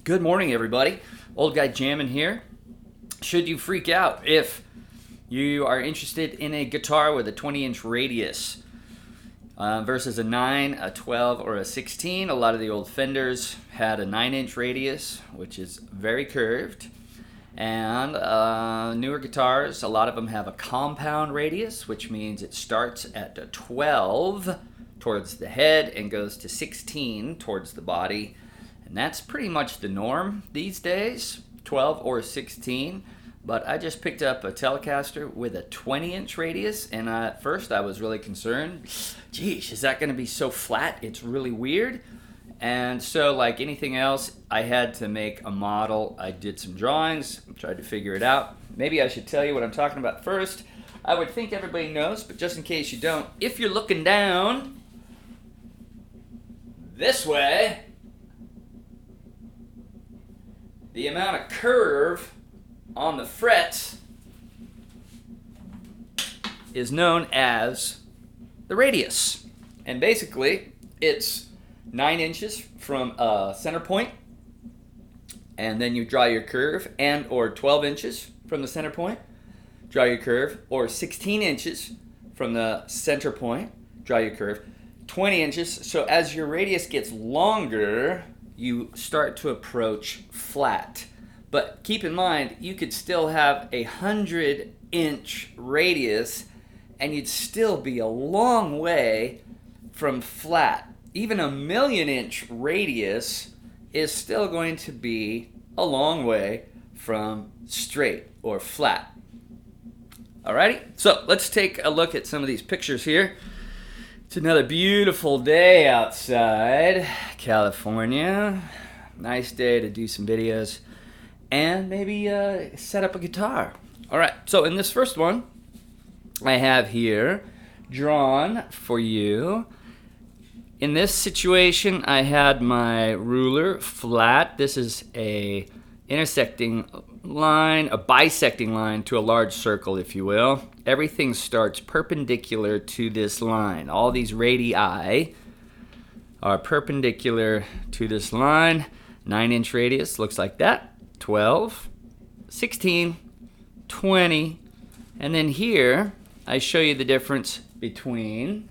Good morning, everybody. Old Guy Jammin' here. Should you freak out if you are interested in a guitar with a 20-inch radius versus a 9, a 12, or a 16? A lot of the old Fenders had a 9-inch radius, which is very curved. And newer guitars, a lot of them have a compound radius, which means it starts at a 12 towards the head and goes to 16 towards the body. And that's pretty much the norm these days, 12 or 16. But I just picked up a Telecaster with a 20-inch radius, and at first I was really concerned. Geez, is that going to be so flat? It's really weird. And so, like anything else, I had to make a model. I did some drawings, tried to figure it out. Maybe I should tell you what I'm talking about first. I would think everybody knows, but just in case you don't, if you're looking down this way, the amount of curve on the frets is known as the radius. And basically, it's 9 inches from a center point, and then you draw your curve, and or 12 inches from the center point, draw your curve, or 16 inches from the center point, draw your curve, 20 inches. So as your radius gets longer, you start to approach flat. But keep in mind, you could still have a 100-inch radius and you'd still be a long way from flat. Even a 1,000,000-inch radius is still going to be a long way from straight or flat. Alrighty, so let's take a look at some of these pictures here. It's another beautiful day outside California. Nice day to do some videos and maybe set up a guitar. Alright, so in this first one, I have here drawn for you. In this situation, I had my ruler flat. This is a intersecting line, a bisecting line to a large circle, if you will. Everything starts perpendicular to this line. All these radii are perpendicular to this line. 9-inch radius looks like that. 12, 16, 20, and then here I show you the difference between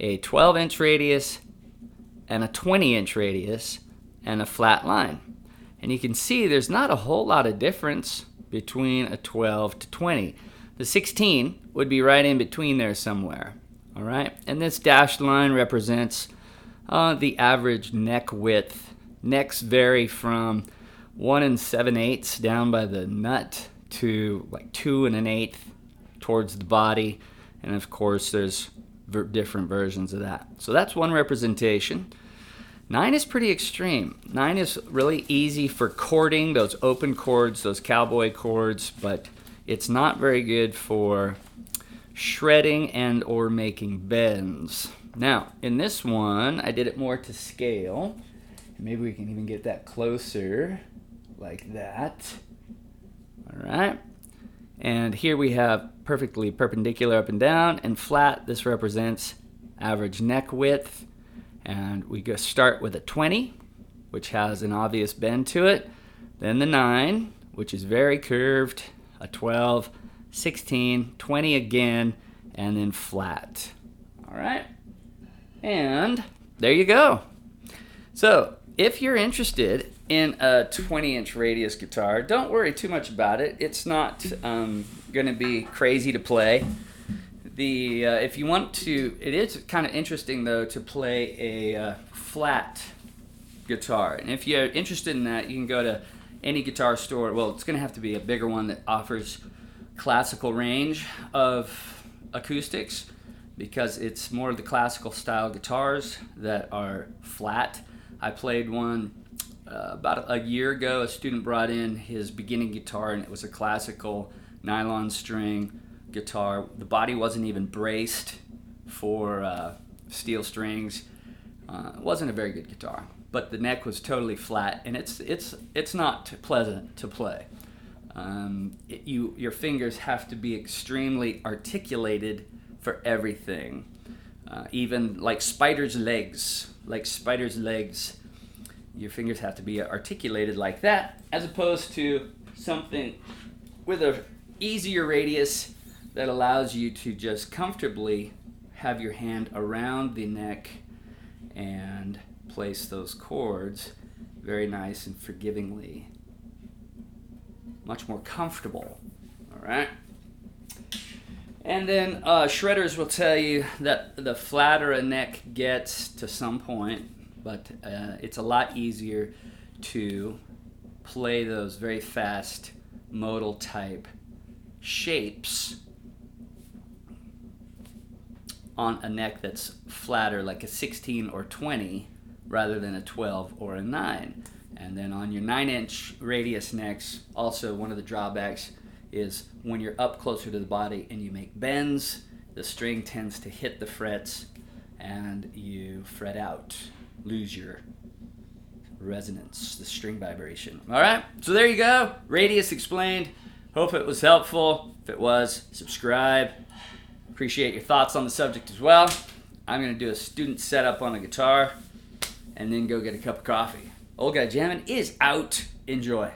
a 12-inch radius and a 20-inch radius and a flat line. And you can see there's not a whole lot of difference between a 12 to 20. The 16 would be right in between there somewhere. All right, and this dashed line represents the average neck width. Necks vary from 1 7/8 down by the nut to like 2 1/8 towards the body, and of course there's different versions of that. So that's one representation. 9 is pretty extreme. 9 is really easy for chording, those open chords, those cowboy chords, but it's not very good for shredding and or making bends. Now, in this one, I did it more to scale. Maybe we can even get that closer, like that. All right. And here we have perfectly perpendicular up and down, and flat. This represents average neck width. And we go start with a 20, which has an obvious bend to it. Then the 9, which is very curved. A 12, 16, 20 again, and then flat. All right. And there you go. So if you're interested in a 20-inch radius guitar, don't worry too much about it. It's not going to be crazy to play. If you want to, it is kind of interesting though to play a flat guitar. And if you're interested in that, you can go to any guitar store. Well, it's going to have to be a bigger one that offers classical range of acoustics, because it's more of the classical style guitars that are flat. I played one about a year ago. A student brought in his beginning guitar, and it was a classical nylon string guitar. The body wasn't even braced for steel strings. It wasn't a very good guitar, but the neck was totally flat, and it's not pleasant to play. Your fingers have to be extremely articulated for everything, even like spiders' legs. your fingers have to be articulated like that, as opposed to something with a easier radius that allows you to just comfortably have your hand around the neck and place those chords very nice and forgivingly. Much more comfortable. All right. And then shredders will tell you that the flatter a neck gets to some point, but it's a lot easier to play those very fast modal type shapes on a neck that's flatter, like a 16 or 20, rather than a 12 or a 9. And then on your 9-inch radius necks, also one of the drawbacks is when you're up closer to the body and you make bends, the string tends to hit the frets and you fret out, lose your resonance, the string vibration. All right, so there you go. Radius explained. Hope it was helpful. If it was, subscribe. Appreciate your thoughts on the subject as well. I'm going to do a student setup on the guitar and then go get a cup of coffee. Old Guy Jammin' is out. Enjoy.